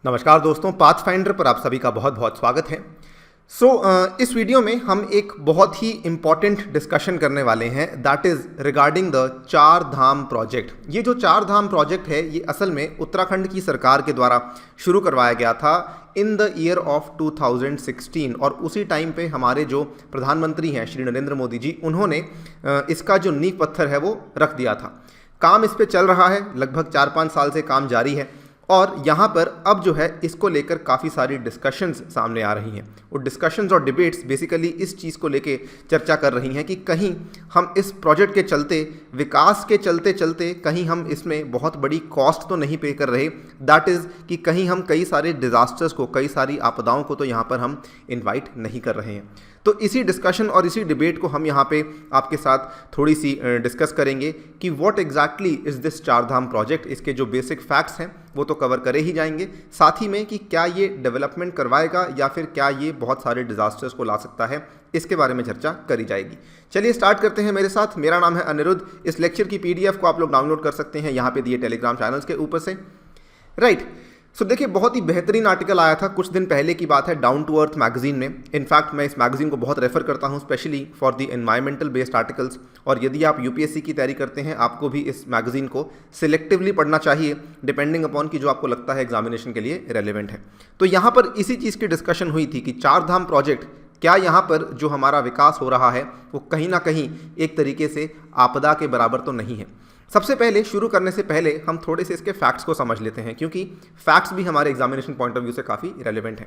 नमस्कार दोस्तों, पाथफाइंडर पर आप सभी का बहुत बहुत स्वागत है। इस वीडियो में हम एक बहुत ही इम्पॉर्टेंट डिस्कशन करने वाले हैं, दैट इज़ रिगार्डिंग द चार धाम प्रोजेक्ट। ये जो चार धाम प्रोजेक्ट है ये असल में उत्तराखंड की सरकार के द्वारा शुरू करवाया गया था इन द ईयर ऑफ 2016 और उसी टाइम पे हमारे जो प्रधानमंत्री हैं श्री नरेंद्र मोदी जी, उन्होंने इसका जो नींव पत्थर है वो रख दिया था। काम इस पे चल रहा है, लगभग 4-5 साल से काम जारी है और यहाँ पर अब जो है इसको लेकर काफ़ी सारी डिस्कशंस सामने आ रही हैं। वो डिस्कशंस और डिबेट्स बेसिकली इस चीज़ को लेके चर्चा कर रही हैं कि कहीं हम इस प्रोजेक्ट के चलते, विकास के चलते चलते कहीं हम इसमें बहुत बड़ी कॉस्ट तो नहीं पे कर रहे, दैट इज़ कि कहीं हम कई सारे डिज़ास्टर्स को, कई सारी आपदाओं को तो यहाँ पर हम इन्वाइट नहीं कर रहे हैं। तो इसी डिस्कशन और इसी डिबेट को हम यहाँ पे आपके साथ थोड़ी सी डिस्कस करेंगे कि व्हाट एग्जैक्टली इज़ दिस चार धाम प्रोजेक्ट। इसके जो बेसिक फैक्ट्स हैं वो तो कवर करे ही जाएंगे, साथ ही में कि क्या ये डेवलपमेंट करवाएगा या फिर क्या ये बहुत सारे डिजास्टर्स को ला सकता है, इसके बारे में चर्चा करी जाएगी। चलिए स्टार्ट करते हैं मेरे साथ। मेरा नाम है अनिरुद्ध। इस लेक्चर की PDF को आप लोग डाउनलोड कर सकते हैं यहाँ पे दिए टेलीग्राम चैनल्स के ऊपर से, राइट। सो देखिए, बहुत ही बेहतरीन आर्टिकल आया था कुछ दिन पहले की बात है डाउन टू अर्थ मैगजीन में। इनफैक्ट मैं इस मैगजीन को बहुत रेफर करता हूँ, specially for the environmental based articles. और यदि आप UPSC की तैयारी करते हैं, आपको भी इस मैगजीन को सिलेक्टिवली पढ़ना चाहिए, डिपेंडिंग अपॉन कि जो आपको लगता है एग्जामिनेशन के लिए रेलिवेंट है। तो यहाँ पर इसी चीज़ की डिस्कशन हुई थी कि चार धाम प्रोजेक्ट, क्या यहाँ पर जो हमारा विकास हो रहा है वो कहीं ना कहीं एक तरीके से आपदा के बराबर तो नहीं है। सबसे पहले शुरू करने से पहले हम थोड़े से इसके फैक्ट्स को समझ लेते हैं, क्योंकि फैक्ट्स भी हमारे एग्जामिनेशन पॉइंट ऑफ व्यू से काफ़ी रेलेवेंट हैं।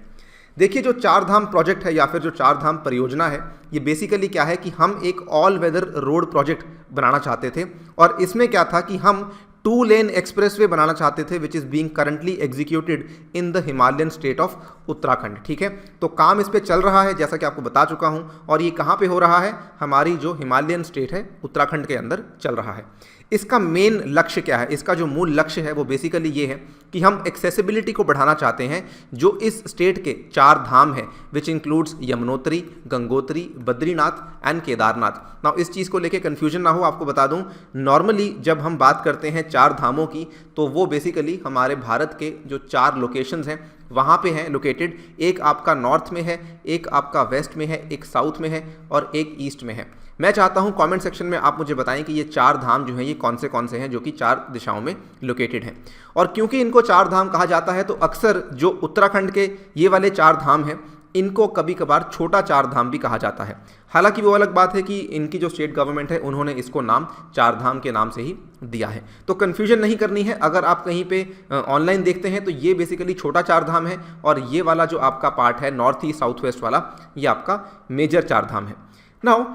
देखिए, जो चार धाम प्रोजेक्ट है या फिर जो चार धाम परियोजना है, ये बेसिकली क्या है कि हम एक ऑल वेदर रोड प्रोजेक्ट बनाना चाहते थे और इसमें क्या था कि हम 2 लेन एक्सप्रेसवे बनाना चाहते थे, which is being currently executed in the Himalayan state of Uttarakhand. ठीक है, तो काम इस पे चल रहा है जैसा कि आपको बता चुका हूँ, और ये कहाँ पे हो रहा है? हमारी जो हिमालयन स्टेट है उत्तराखंड के अंदर चल रहा है। इसका मेन लक्ष्य क्या है? इसका जो मूल लक्ष्य है वो बेसिकली ये है कि हम एक्सेसिबिलिटी को बढ़ाना चाहते हैं जो इस स्टेट के चार धाम है, which includes Yamunotri, Gangotri, Badrinath and Kedarnath. Now इस चीज़ को लेके कन्फ्यूजन ना हो, आपको बता दूं, नॉर्मली जब हम बात करते हैं चार धामों की तो वो बेसिकली हमारे भारत के जो 4 लोकेशंस हैं वहाँ पे हैं लोकेटेड। एक आपका नॉर्थ में है, एक आपका वेस्ट में है, एक साउथ में है और एक ईस्ट में है। मैं चाहता हूँ कमेंट सेक्शन में आप मुझे बताएं कि ये चार धाम जो हैं ये कौन से हैं जो कि 4 दिशाओं में लोकेटेड हैं। और क्योंकि इनको चार धाम कहा जाता है तो अक्सर जो उत्तराखंड के ये वाले 4 धाम हैं इनको कभी कभार छोटा चार धाम भी कहा जाता है। हालांकि वो अलग बात है कि इनकी जो स्टेट गवर्नमेंट है उन्होंने इसको नाम चार धाम के नाम से ही दिया है। तो कन्फ्यूजन नहीं करनी है। अगर आप कहीं पे ऑनलाइन देखते हैं तो ये बेसिकली छोटा चार धाम है और ये वाला जो आपका पार्ट है नॉर्थ ईस्ट साउथ वेस्ट वाला, ये आपका मेजर चार धाम है। नाउ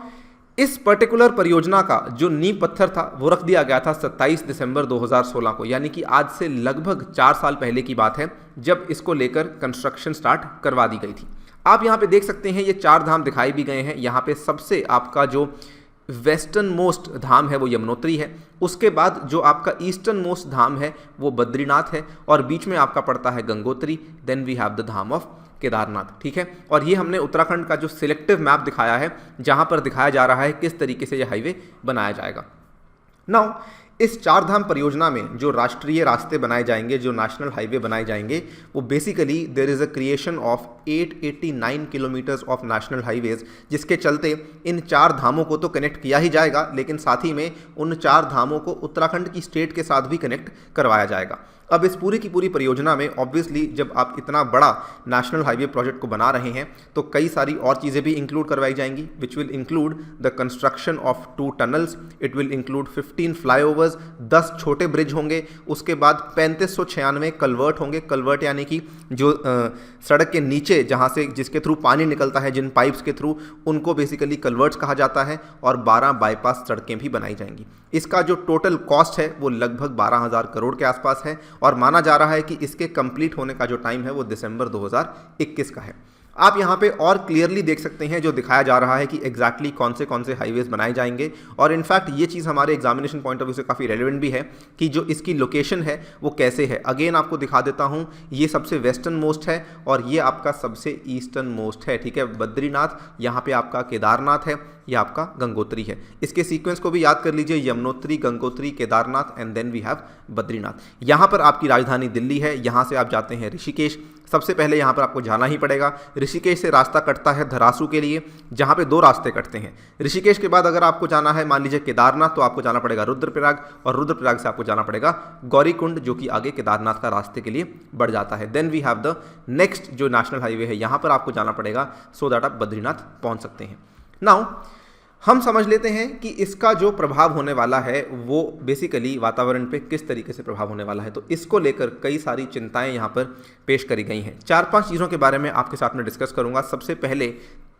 इस पर्टिकुलर परियोजना का जो नींव पत्थर था वो रख दिया गया था 27 दिसंबर 2016 को, यानी कि आज से लगभग 4 साल पहले की बात है जब इसको लेकर कंस्ट्रक्शन स्टार्ट करवा दी गई थी। आप यहाँ पे देख सकते हैं ये चार धाम दिखाई भी गए हैं। यहाँ पे सबसे आपका जो वेस्टर्न मोस्ट धाम है वो यमुनोत्री है, उसके बाद जो आपका ईस्टर्न मोस्ट धाम है वो बद्रीनाथ है और बीच में आपका पड़ता है Gangotri, then we have the dham of Kedarnath. ठीक है, और ये हमने उत्तराखंड का जो सिलेक्टिव मैप दिखाया है जहाँ पर दिखाया जा रहा है किस तरीके से ये हाईवे बनाया जाएगा। नाउ इस चार धाम परियोजना में जो राष्ट्रीय रास्ते बनाए जाएंगे, जो नेशनल हाईवे बनाए जाएंगे, वो basically there is a creation of 889 kilometres of national highways, जिसके चलते इन चार धामों को तो कनेक्ट किया ही जाएगा, लेकिन साथ ही में उन चार धामों को उत्तराखंड की स्टेट के साथ भी कनेक्ट करवाया जाएगा। अब इस पूरी की पूरी परियोजना में ऑब्वियसली जब आप इतना बड़ा नेशनल हाईवे प्रोजेक्ट को बना रहे हैं तो कई सारी और चीज़ें भी इंक्लूड करवाई जाएंगी, which will include the construction of 2 tunnels, it will include 15 flyovers, 10 छोटे ब्रिज होंगे, उसके बाद 3596 कलवर्ट होंगे। कलवर्ट यानी कि जो सड़क के नीचे जहाँ से जिसके थ्रू पानी निकलता है, जिन पाइप्स के थ्रू, उनको बेसिकली कलवर्ट्स कहा जाता है, और 12 बाईपास सड़कें भी बनाई जाएंगी। इसका जो टोटल कॉस्ट है वो लगभग 12,000 करोड़ के आसपास है और माना जा रहा है कि इसके कंप्लीट होने का जो टाइम है वो दिसंबर 2021 का है। आप यहाँ पे और क्लियरली देख सकते हैं जो दिखाया जा रहा है कि एग्जैक्टली कौन से हाईवेज बनाए जाएंगे। और इनफैक्ट ये चीज़ हमारे एग्जामिनेशन पॉइंट ऑफ व्यू से काफ़ी रेलिवेंट भी है कि जो इसकी लोकेशन है वो कैसे है। अगेन आपको दिखा देता हूँ, ये सबसे वेस्टर्न मोस्ट है और ये आपका सबसे ईस्टर्न मोस्ट है, ठीक है। बद्रीनाथ, यहाँ पे आपका केदारनाथ है, यह आपका गंगोत्री है। इसके सीक्वेंस को भी याद कर लीजिए, Yamunotri, Gangotri, Kedarnath and then we have Badrinath. यहाँ पर आपकी राजधानी दिल्ली है, यहाँ से आप जाते हैं ऋषिकेश। सबसे पहले यहाँ पर आपको जाना ही पड़ेगा। ऋषिकेश से रास्ता कटता है धरासू के लिए, जहाँ पे 2 रास्ते कटते हैं। ऋषिकेश के बाद अगर आपको जाना है मान लीजिए केदारनाथ, तो आपको जाना पड़ेगा रुद्रप्रयाग, और रुद्रप्रयाग से आपको जाना पड़ेगा गौरीकुंड, जो कि आगे केदारनाथ का रास्ते के लिए बढ़ जाता है। Then we have the next जो नेशनल हाईवे है, यहाँ पर आपको जाना पड़ेगा सो दैट आप बद्रीनाथ पहुँच सकते हैं। नाउ हम समझ लेते हैं कि इसका जो प्रभाव होने वाला है वो बेसिकली वातावरण पे किस तरीके से प्रभाव होने वाला है। तो इसको लेकर कई सारी चिंताएं यहाँ पर पेश करी गई हैं। 4-5 चीज़ों के बारे में आपके साथ में डिस्कस करूँगा। सबसे पहले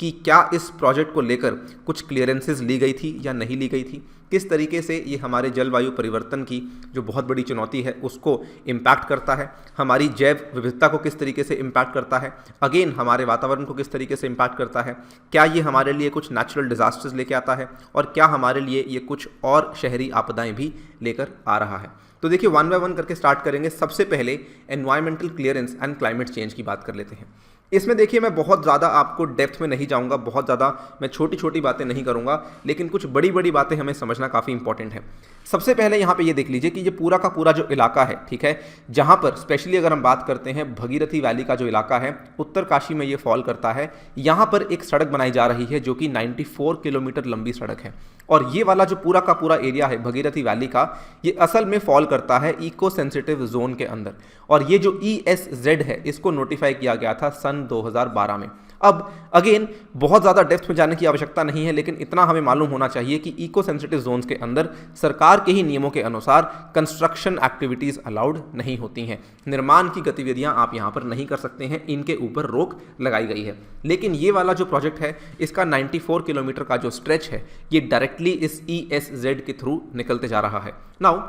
कि क्या इस प्रोजेक्ट को लेकर कुछ क्लियरेंसेस ली गई थी या नहीं ली गई थी, किस तरीके से ये हमारे जलवायु परिवर्तन की जो बहुत बड़ी चुनौती है उसको इम्पैक्ट करता है, हमारी जैव विविधता को किस तरीके से इम्पैक्ट करता है, अगेन हमारे वातावरण को किस तरीके से इम्पैक्ट करता है, क्या ये हमारे लिए कुछ नेचुरल डिजास्टर्स लेके आता है, और क्या हमारे लिए ये कुछ और शहरी आपदाएं भी लेकर आ रहा है। तो देखिए 1 बाय 1 करके स्टार्ट करेंगे। सबसे पहले environmental clearance and climate change की बात कर लेते हैं। इसमें देखिए मैं बहुत ज़्यादा आपको डेप्थ में नहीं जाऊंगा, बहुत ज़्यादा मैं छोटी छोटी बातें नहीं करूंगा, लेकिन कुछ बड़ी बड़ी बातें हमें समझना काफ़ी इंपॉर्टेंट है। सबसे पहले यहाँ पे ये देख लीजिए कि ये पूरा का पूरा जो इलाका है, ठीक है, जहाँ पर स्पेशली अगर हम बात करते हैं भगीरथी वैली का जो इलाका है, उत्तरकाशी में ये फॉल करता है। यहाँ पर एक सड़क बनाई जा रही है जो कि 94 किलोमीटर लंबी सड़क है, और ये वाला जो पूरा का पूरा एरिया है भगीरथी वैली का, ये असल में फॉल करता है इको सेंसिटिव जोन के अंदर। और ये जो ESZ है इसको नोटिफाई किया गया था सन 2012 में। अब अगेन बहुत ज़्यादा डेप्थ में जाने की आवश्यकता नहीं है, लेकिन इतना हमें मालूम होना चाहिए कि इको सेंसिटिव जोन्स के अंदर सरकार के ही नियमों के अनुसार कंस्ट्रक्शन एक्टिविटीज़ अलाउड नहीं होती हैं। निर्माण की गतिविधियां आप यहाँ पर नहीं कर सकते हैं, इनके ऊपर रोक लगाई गई है। लेकिन ये वाला जो प्रोजेक्ट है इसका 94 किलोमीटर का जो स्ट्रेच है ये डायरेक्टली इस ESZ के थ्रू निकलते जा रहा है। नाउ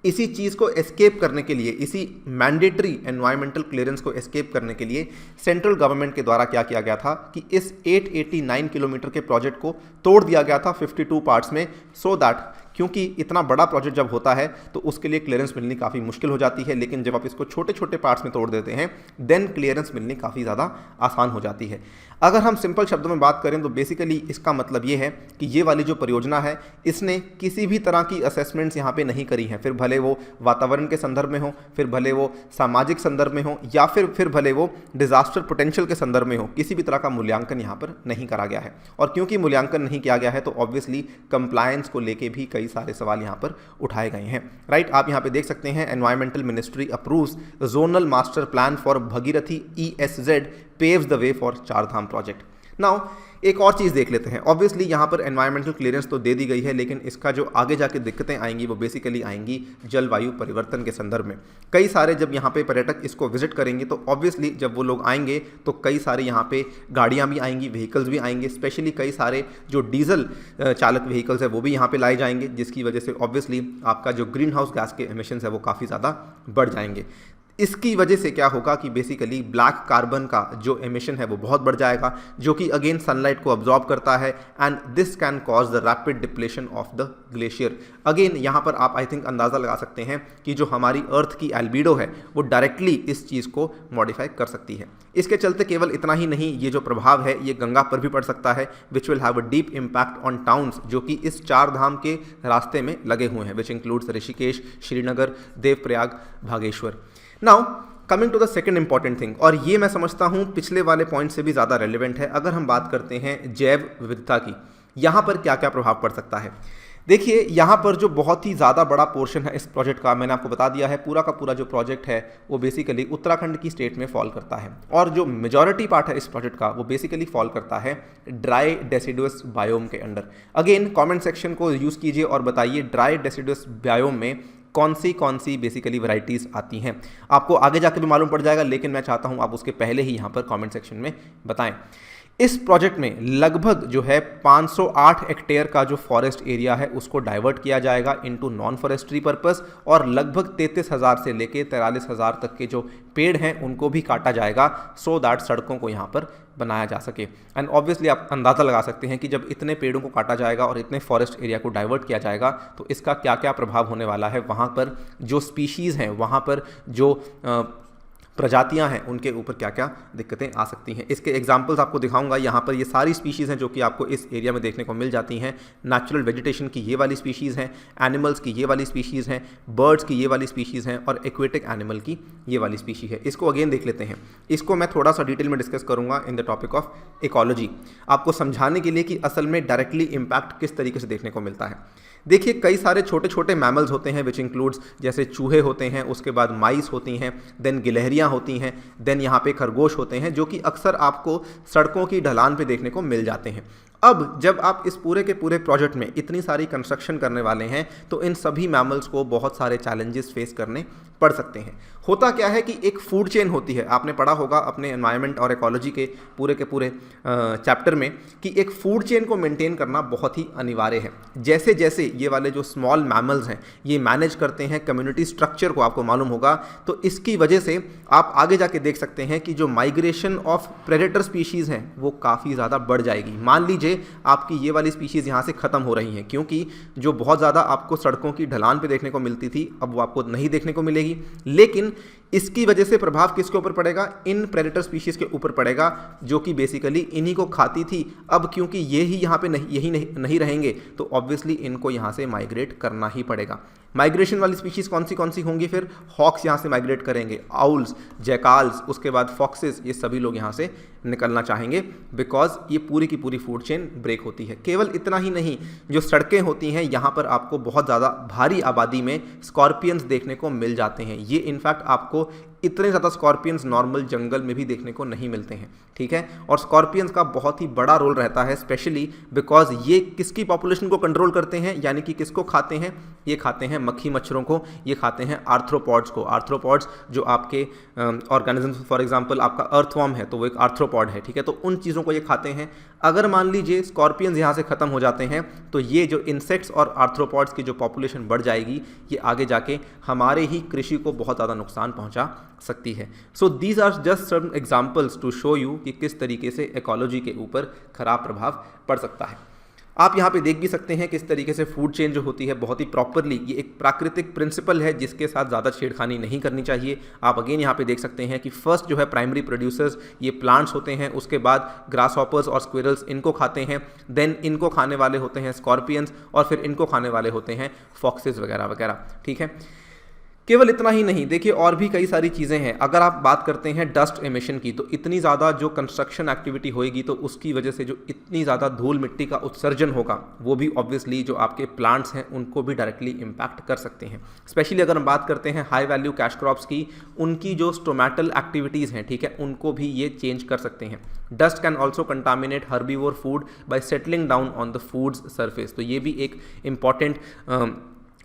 इसी चीज़ को एस्केप करने के लिए, इसी मैंडेटरी एनवायरमेंटल क्लियरेंस को एस्केप करने के लिए सेंट्रल गवर्नमेंट के द्वारा क्या किया गया था कि इस 889 किलोमीटर के प्रोजेक्ट को तोड़ दिया गया था 52 पार्ट्स में, सो दैट क्योंकि इतना बड़ा प्रोजेक्ट जब होता है तो उसके लिए क्लियरेंस मिलनी काफ़ी मुश्किल हो जाती है, लेकिन जब आप इसको छोटे छोटे पार्ट्स में तोड़ देते हैं देन क्लियरेंस मिलनी काफ़ी ज़्यादा आसान हो जाती है। अगर हम सिंपल शब्दों में बात करें तो बेसिकली इसका मतलब ये है कि ये वाली जो परियोजना है इसने किसी भी तरह की असेसमेंट्स यहाँ पे नहीं करी हैं, फिर भले वो वातावरण के संदर्भ में हो, फिर भले वो सामाजिक संदर्भ में हो, या फिर भले वो डिजास्टर पोटेंशियल के संदर्भ में हो, किसी भी तरह का मूल्यांकन यहाँ पर नहीं करा गया है। और क्योंकि मूल्यांकन नहीं किया गया है तो ऑब्वियसली कंप्लायंस को लेके भी कई सारे सवाल यहाँ पर उठाए गए हैं। राइट, आप यहाँ पे देख सकते हैं environmental ministry approves zonal master plan for Bhagirathi ESZ paves the way for Chardham project. Now एक और चीज़ देख लेते हैं। ऑब्वियसली यहाँ पर एनवायरमेंटल क्लियरेंस तो दे दी गई है, लेकिन इसका जो आगे जाके दिक्कतें आएंगी वो बेसिकली आएंगी जलवायु परिवर्तन के संदर्भ में। कई सारे जब यहाँ पे पर्यटक इसको विजिट करेंगे तो ऑब्वियसली जब वो लोग आएंगे तो कई सारे यहाँ पे गाड़ियाँ भी आएंगी, व्हीकल्स भी आएंगे, स्पेशली कई सारे जो डीजल चालक व्हीकल्स है वो भी यहाँ पर लाए जाएंगे, जिसकी वजह से ऑब्वियसली आपका जो ग्रीन हाउस गैस के एमिशंस है वो काफ़ी ज़्यादा बढ़ जाएंगे। इसकी वजह से क्या होगा कि बेसिकली ब्लैक कार्बन का जो एमिशन है वो बहुत बढ़ जाएगा, जो कि अगेन सनलाइट को अब्जॉर्ब करता है, and this can cause the rapid depletion of the glacier. Again यहाँ पर आप आई थिंक अंदाज़ा लगा सकते हैं कि जो हमारी अर्थ की एल्बिडो है वो डायरेक्टली इस चीज़ को मॉडिफाई कर सकती है। इसके चलते केवल इतना ही नहीं, ये जो प्रभाव है ये गंगा पर भी पड़ सकता है, which will have a deep impact on towns जो कि इस चार धाम के रास्ते में लगे हुए हैं, which includes Rishikesh, Srinagar, Devprayag, Bageshwar. Now coming to the second important thing, और ये मैं समझता हूँ पिछले वाले पॉइंट से भी ज़्यादा रेलिवेंट है। अगर हम बात करते हैं जैव विविधता की, यहाँ पर क्या क्या प्रभाव पड़ सकता है। देखिए यहाँ पर जो बहुत ही ज़्यादा बड़ा पोर्शन है इस प्रोजेक्ट का, मैंने आपको बता दिया है, पूरा का पूरा जो प्रोजेक्ट है वो बेसिकली उत्तराखंड की स्टेट में फॉल करता है, और जो मेजॉरिटी पार्ट है इस प्रोजेक्ट का वो बेसिकली फॉल करता है ड्राई डेसिडुअस बायोम के अंडर। अगेन कमेंट सेक्शन को यूज़ कीजिए और बताइए ड्राई डेसिडुअस बायोम में कौन सी बेसिकली वैरायटीज़ आती हैं। आपको आगे जाकर भी मालूम पड़ जाएगा, लेकिन मैं चाहता हूं आप उसके पहले ही यहां पर कमेंट सेक्शन में बताएं। इस प्रोजेक्ट में लगभग जो है 508 हेक्टेयर का जो फॉरेस्ट एरिया है उसको डाइवर्ट किया जाएगा इनटू नॉन फॉरेस्ट्री पर्पस, और लगभग 33,000 से लेके 43,000 तक के जो पेड़ हैं उनको भी काटा जाएगा सो दैट सड़कों को यहाँ पर बनाया जा सके। एंड ऑब्वियसली आप अंदाज़ा लगा सकते हैं कि जब इतने पेड़ों को काटा जाएगा और इतने फॉरेस्ट एरिया को डाइवर्ट किया जाएगा तो इसका क्या क्या प्रभाव होने वाला है, वहाँ पर जो स्पीशीज़ हैं, वहाँ पर जो प्रजातियां हैं, उनके ऊपर क्या क्या दिक्कतें आ सकती हैं। इसके एग्जांपल्स आपको दिखाऊंगा। यहाँ पर ये सारी स्पीशीज़ हैं जो कि आपको इस एरिया में देखने को मिल जाती हैं। नेचुरल वेजिटेशन की ये वाली स्पीशीज़ हैं, एनिमल्स की ये वाली स्पीशीज़ हैं, बर्ड्स की ये वाली स्पीशीज़ हैं और एक्वेटिक एनिमल की ये वाली स्पीशीज़ है। इसको अगेन देख लेते हैं। इसको मैं थोड़ा सा डिटेल में डिस्कस करूँगा in the topic of ecology, आपको समझाने के लिए कि असल में डायरेक्टली इम्पैक्ट किस तरीके से देखने को मिलता है। देखिए, कई सारे छोटे छोटे मैमल्स होते हैं विच इंक्लूड्स, जैसे चूहे होते हैं, उसके बाद माइस होती हैं, देन गिलहरियाँ होती हैं, देन यहाँ पे खरगोश होते हैं जो कि अक्सर आपको सड़कों की ढलान पे देखने को मिल जाते हैं। अब जब आप इस पूरे के पूरे प्रोजेक्ट में इतनी सारी कंस्ट्रक्शन करने वाले हैं तो इन सभी मैमल्स को बहुत सारे चैलेंजेस फेस करने पड़ सकते हैं। होता क्या है कि एक फूड चेन होती है, आपने पढ़ा होगा अपने एनवायरनमेंट और इकोलॉजी के पूरे चैप्टर में कि एक फूड चेन को मेंटेन करना बहुत ही अनिवार्य है। जैसे जैसे ये वाले जो स्मॉल मैमल्स हैं ये मैनेज करते हैं कम्युनिटी स्ट्रक्चर को, आपको मालूम होगा, तो इसकी वजह से आप आगे जाके देख सकते हैं कि जो माइग्रेशन ऑफ प्रेडेटर स्पीशीज़ हैं वो काफ़ी ज़्यादा बढ़ जाएगी। मान लीजिए आपकी ये वाली स्पीशीज़ यहाँ से ख़त्म हो रही हैं क्योंकि जो बहुत ज़्यादा आपको सड़कों की ढलान पे देखने को मिलती थी अब वो आपको नहीं देखने को मिलेगी। लेकिन इसकी वजह से प्रभाव किसके ऊपर पड़ेगा? इन प्रेडेटर स्पीशीज़ के ऊपर पड़ेगा जो कि बेसिकली इन्हीं को खाती थी। अब क्योंकि ये ही यहाँ पे नहीं रहेंगे तो ऑब्वियसली इनको यहाँ से माइग्रेट करना ही पड़ेगा। माइग्रेशन वाली स्पीशीज़ कौन सी होंगी फिर? हॉक्स यहाँ से माइग्रेट करेंगे, आउल्स, जैकाल्स, उसके बाद फॉक्सेस, ये सभी लोग यहाँ से निकलना चाहेंगे बिकॉज ये पूरी की पूरी फूड चेन ब्रेक होती है। केवल इतना ही नहीं, जो सड़कें होती हैं यहाँ पर आपको बहुत ज़्यादा भारी आबादी में स्कॉर्पियंस देखने को मिल जाते हैं। ये इनफैक्ट आपको इतने ज़्यादा स्कॉर्पियंस नॉर्मल जंगल में भी देखने को नहीं मिलते हैं, ठीक है। और स्कॉर्पियंस का बहुत ही बड़ा रोल रहता है स्पेशली बिकॉज ये किसकी पॉपुलेशन को कंट्रोल करते हैं, यानी कि किसको खाते हैं? ये खाते हैं मक्खी मच्छरों को, ये खाते हैं आर्थ्रोपॉड्स को। आर्थ्रोपॉड्स जो आपके ऑर्गेनिजम्स, फॉर एग्जांपल आपका अर्थवर्म है तो वो एक आर्थ्रोपॉड है, ठीक है, तो उन चीज़ों को ये खाते हैं। अगर मान लीजिए स्कॉर्पियंस यहाँ से ख़त्म हो जाते हैं तो ये जो इंसेक्ट्स और आर्थ्रोपॉड्स की जो पॉपुलेशन बढ़ जाएगी ये आगे जाके हमारे ही कृषि को बहुत ज़्यादा नुकसान पहुँचा सकती है। So these are just some examples to show you कि किस तरीके से इकोलॉजी के ऊपर खराब प्रभाव पड़ सकता है। आप यहाँ पे देख भी सकते हैं किस तरीके से फूड चेन जो होती है बहुत ही प्रॉपरली, ये एक प्राकृतिक प्रिंसिपल है जिसके साथ ज़्यादा छेड़खानी नहीं करनी चाहिए। आप अगेन यहाँ पे देख सकते हैं कि फर्स्ट जो है प्राइमरी प्रोड्यूसर्स ये प्लांट्स होते हैं, उसके बाद ग्रास हॉपर्स और स्क्विरल्स इनको खाते हैं, देन इनको खाने वाले होते हैं स्कॉर्पियंस और फिर इनको खाने वाले होते हैं फॉक्सेस वगैरह वगैरह, ठीक है। केवल इतना ही नहीं, देखिए और भी कई सारी चीज़ें हैं। अगर आप बात करते हैं डस्ट एमिशन की तो इतनी ज़्यादा जो कंस्ट्रक्शन एक्टिविटी होएगी तो उसकी वजह से जो इतनी ज़्यादा धूल मिट्टी का उत्सर्जन होगा वो भी ऑब्वियसली जो आपके प्लांट्स हैं उनको भी डायरेक्टली इम्पैक्ट कर सकते हैं। स्पेशली अगर हम बात करते हैं हाई वैल्यू कैश क्रॉप्स की, उनकी जो स्टोमेटल एक्टिविटीज़ हैं, ठीक है, उनको भी ये चेंज कर सकते हैं। Dust can also contaminate herbivore food by settling down on the foods surface, तो ये भी एक इम्पॉर्टेंट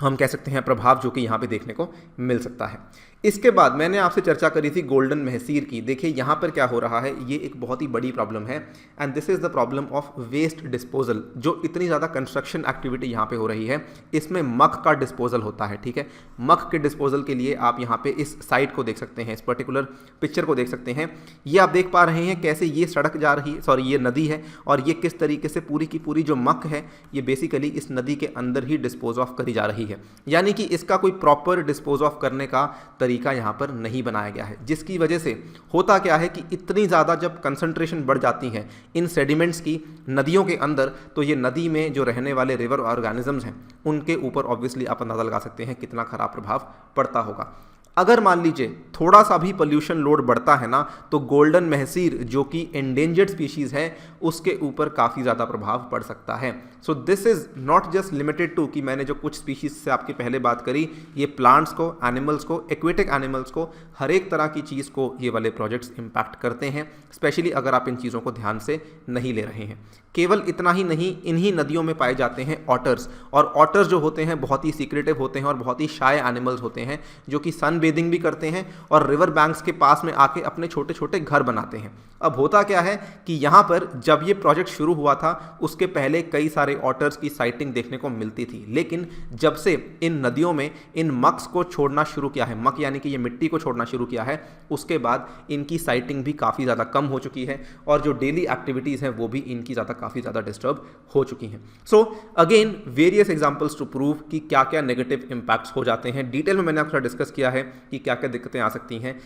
हम कह सकते हैं प्रभाव जो कि यहाँ पे देखने को मिल सकता है। इसके बाद मैंने आपसे चर्चा करी थी गोल्डन महसीर की। देखिए यहाँ पर क्या हो रहा है, ये एक बहुत ही बड़ी प्रॉब्लम है and this is the problem of waste disposal. जो इतनी ज़्यादा कंस्ट्रक्शन एक्टिविटी यहाँ पे हो रही है इसमें मख का डिस्पोजल होता है, ठीक है। मख के डिस्पोजल के लिए आप यहाँ पे इस साइट को देख सकते हैं, इस पर्टिकुलर पिक्चर को देख सकते हैं। ये आप देख पा रहे हैं कैसे ये सड़क जा रही, सॉरी ये नदी है और ये किस तरीके से पूरी की पूरी जो मख है ये बेसिकली इस नदी के अंदर ही डिस्पोज ऑफ करी जा रही है, यानी कि इसका कोई प्रॉपर डिस्पोज ऑफ करने का तरीका यहाँ पर नहीं बनाया गया है। जिसकी वजह से होता क्या है कि इतनी ज़्यादा जब कंसंट्रेशन बढ़ जाती है इन सेडिमेंट्स की नदियों के अंदर तो ये नदी में जो रहने वाले रिवर ऑर्गेनिजम्स हैं उनके ऊपर ऑब्वियसली आप अंदाज़ा लगा सकते हैं कितना खराब प्रभाव पड़ता होगा। अगर मान लीजिए थोड़ा सा भी पोल्यूशन लोड बढ़ता है ना तो गोल्डन महसीर जो कि एंडेंजर्ड स्पीशीज़ है उसके ऊपर काफ़ी ज़्यादा प्रभाव पड़ सकता है। So this is not just limited to कि मैंने जो कुछ स्पीशीज़ से आपकी पहले बात करी, ये प्लांट्स को, एनिमल्स को, एक्वेटिक एनिमल्स को, हर एक तरह की चीज़ को ये वाले प्रोजेक्ट्स इम्पैक्ट करते हैं, स्पेशली अगर आप इन चीज़ों को ध्यान से नहीं ले रहे हैं। केवल इतना ही नहीं, इन्हीं नदियों में पाए जाते हैं ऑटर्स, और ऑटर्स जो होते हैं बहुत ही सीक्रेटिव होते हैं और बहुत ही शाय एनिमल्स होते हैं जो कि सन बेदिंग भी करते हैं और रिवर बैंक्स के पास में आके अपने छोटे छोटे घर बनाते हैं। अब होता क्या है कि यहाँ पर जब ये प्रोजेक्ट शुरू हुआ था उसके पहले कई सारे ऑटर्स की साइटिंग देखने को मिलती थी, लेकिन जब से इन नदियों में इन मक्स को छोड़ना शुरू किया है, मक यानी कि ये मिट्टी को छोड़ना शुरू किया है, उसके बाद इनकी साइटिंग भी काफ़ी ज़्यादा कम हो चुकी है और जो डेली एक्टिविटीज़ हैं वो भी इनकी ज़्यादा काफ़ी ज़्यादा डिस्टर्ब हो चुकी हैं। So again various examples to prove कि क्या क्या नेगेटिव इंपैक्ट्स हो जाते हैं। डिटेल में मैंने आपको डिस्कस किया है कि क्या क्या दिक्कतें आ सकती हैं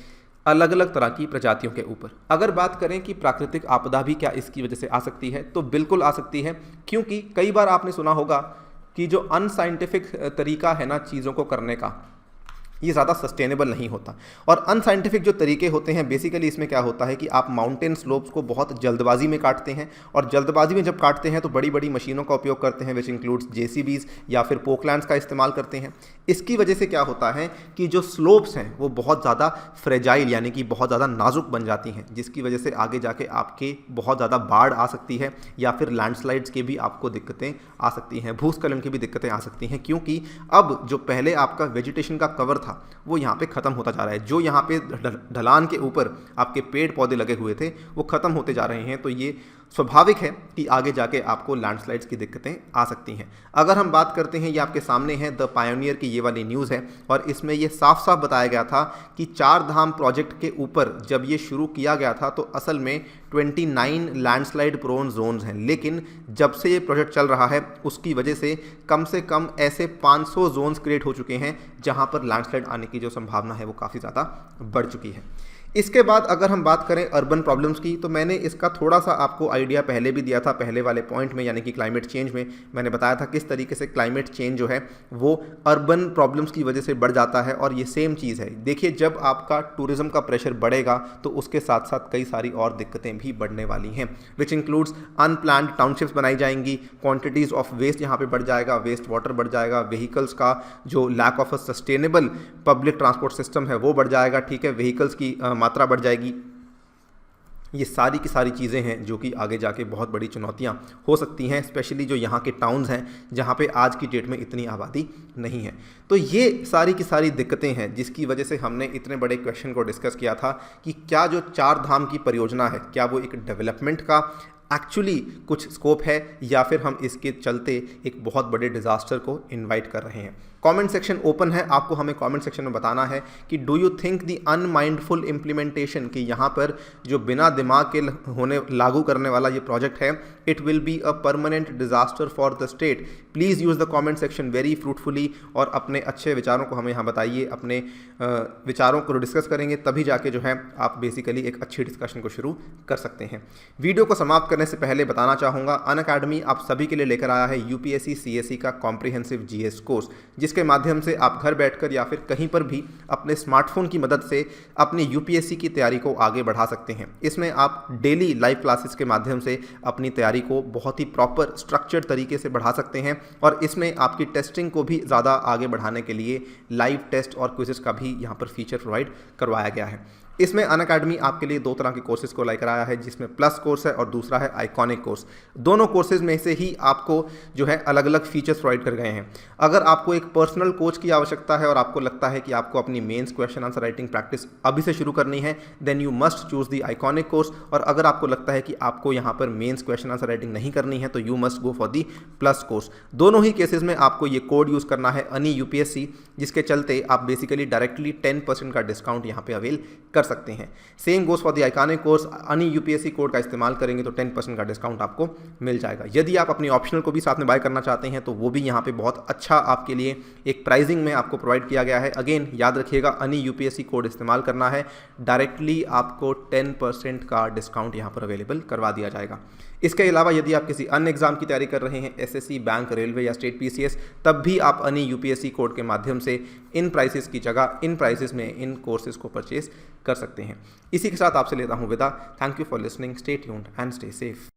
अलग अलग तरह की प्रजातियों के ऊपर। अगर बात करें कि प्राकृतिक आपदा भी क्या इसकी वजह से आ सकती है, तो बिल्कुल आ सकती है, क्योंकि कई बार आपने सुना होगा कि जो अनसाइंटिफिक तरीका है ना चीज़ों को करने का, ये ज़्यादा सस्टेनेबल नहीं होता। और अनसाइंटिफिक जो तरीके होते हैं बेसिकली इसमें क्या होता है कि आप माउंटेन स्लोप्स को बहुत जल्दबाजी में काटते हैं, और जल्दबाजी में जब काटते हैं तो बड़ी बड़ी मशीनों का उपयोग करते हैं, विच इंक्लूड्स JCBs या फिर पोकलैंड्स का इस्तेमाल करते हैं। इसकी वजह से क्या होता है कि जो स्लोप्स हैं वो बहुत ज़्यादा फ्रेजाइल यानी कि बहुत ज़्यादा नाजुक बन जाती हैं, जिसकी वजह से आगे जाके आपके बहुत ज़्यादा बाढ़ आ सकती है या फिर लैंडस्लाइड्स की भी आपको दिक्कतें आ सकती हैं, भूस्खलन की भी दिक्कतें आ सकती हैं, क्योंकि अब जो पहले आपका वेजिटेशन का कवर वो यहाँ पे ख़त्म होता जा रहा है। जो यहाँ पे ढलान के ऊपर आपके पेड़ पौधे लगे हुए थे वो ख़त्म होते जा रहे हैं, तो ये स्वाभाविक है कि आगे जाके आपको लैंडस्लाइड्स की दिक्कतें आ सकती हैं। अगर हम बात करते हैं, ये आपके सामने है द पायोनियर की ये वाली न्यूज़ है, और इसमें ये साफ साफ बताया गया था कि चार धाम प्रोजेक्ट के ऊपर जब ये शुरू किया गया था तो असल में 29 लैंडस्लाइड प्रोन जोन्स हैं, लेकिन जब से ये प्रोजेक्ट चल रहा है उसकी वजह से कम ऐसे 500 जोन्स क्रिएट हो चुके हैं जहाँ पर लैंडस्लाइड आने की जो संभावना है वो काफ़ी ज़्यादा बढ़ चुकी है। इसके बाद अगर हम बात करें अर्बन प्रॉब्लम्स की, तो मैंने इसका थोड़ा सा आपको आइडिया पहले भी दिया था, पहले वाले पॉइंट में, यानी कि क्लाइमेट चेंज में मैंने बताया था किस तरीके से क्लाइमेट चेंज जो है वो अर्बन प्रॉब्लम्स की वजह से बढ़ जाता है। और ये सेम चीज़ है, देखिए जब आपका टूरिज्म का प्रेशर बढ़ेगा तो उसके साथ साथ कई सारी और दिक्कतें भी बढ़ने वाली हैं, विच इंक्लूड्स अनप्लान्ड टाउनशिप्स बनाई जाएंगी, क्वांटिटीज़ ऑफ वेस्ट यहाँ पे बढ़ जाएगा, वेस्ट वाटर बढ़ जाएगा, व्हीकल्स का जो lack of a sustainable public transport system है वो बढ़ जाएगा, ठीक है, व्हीकल्स की मात्रा बढ़ जाएगी। ये सारी की सारी चीज़ें हैं जो कि आगे जाके बहुत बड़ी चुनौतियां हो सकती हैं, स्पेशली जो यहाँ के टाउन्स हैं जहाँ पे आज की डेट में इतनी आबादी नहीं है। तो ये सारी की सारी दिक्कतें हैं जिसकी वजह से हमने इतने बड़े क्वेश्चन को डिस्कस किया था कि क्या जो चार धाम की परियोजना है क्या वो एक डेवलपमेंट का एक्चुअली कुछ स्कोप है, या फिर हम इसके चलते एक बहुत बड़े डिज़ास्टर को इनवाइट कर रहे हैं। कमेंट सेक्शन ओपन है, आपको हमें कमेंट सेक्शन में बताना है कि do you think the unmindful implementation, कि यहाँ पर जो बिना दिमाग के होने लागू करने वाला ये प्रोजेक्ट है, it will be a permanent disaster for the state. Please use the comment section very fruitfully और अपने अच्छे विचारों को हमें यहाँ बताइए। अपने विचारों को डिस्कस करेंगे तभी जाके जो है आप बेसिकली एक अच्छी डिस्कशन को शुरू कर सकते हैं। वीडियो को समाप्त करने से पहले बताना चाहूँगा, अनअकैडमी आप सभी के लिए लेकर आया है UPSC CSE का कॉम्प्रिहेंसिव GS कोर्स, जिसके माध्यम से आप घर बैठकर या फिर कहीं पर भी अपने स्मार्टफोन की मदद से अपनी UPSC की तैयारी को आगे बढ़ा सकते हैं। इसमें आप डेली लाइव क्लासेस के माध्यम से अपनी तैयारी को बहुत ही प्रॉपर स्ट्रक्चर्ड तरीके से बढ़ा सकते हैं, और इसमें आपकी टेस्टिंग को भी ज़्यादा आगे बढ़ाने के लिए लाइव टेस्ट और क्विजेस का भी यहाँ पर फीचर प्रोवाइड करवाया गया है। इसमें अनअकैडमी आपके लिए दो तरह के कोर्सेज को लाइक कराया है, जिसमें प्लस कोर्स है और दूसरा है आइकॉनिक कोर्स। दोनों कोर्सेज में से ही आपको जो है अलग अलग फीचर्स प्रोवाइड कर गए हैं। अगर आपको एक पर्सनल कोच की आवश्यकता है और आपको लगता है कि आपको अपनी mains question answer writing practice अभी से शुरू करनी है, then you must choose the iconic course. और अगर आपको लगता है कि आपको यहाँ पर मेंस क्वेश्चन आंसर राइटिंग नहीं करनी है, तो you must go for the plus course. दोनों ही केसेस में आपको ये कोड यूज़ करना है अनि UPSC, जिसके चलते आप बेसिकली डायरेक्टली 10% का डिस्काउंट यहाँ पे अवेल कर सकते हैं। Same goes for the iconic course, अनि UPSC कोड का इस्तेमाल करेंगे तो 10% का डिस्काउंट आपको मिल जाएगा। यदि आप अपनी ऑप्शनल को भी साथ में बाय करना चाहते हैं तो वो भी यहाँ पे बहुत अच्छा आपके लिए एक प्राइसिंग में आपको प्रोवाइड किया गया है। अगेन याद रखिएगा, अनि UPSC कोड इस्तेमाल करना है, डायरेक्टली आपको 10% का डिस्काउंट यहाँ पर अवेलेबल करवा दिया जाएगा। इसके अलावा यदि आप किसी अन्य एग्जाम की तैयारी कर रहे हैं, SSC, बैंक, रेलवे या स्टेट PCS, तब भी आप अनि UPSC कोड के माध्यम से इन प्राइसेस की जगह इन प्राइसेस में इन कोर्सेज को परचेज कर सकते हैं। इसी के साथ आपसे लेता हूं विदा। Thank you for listening, stay tuned and stay safe.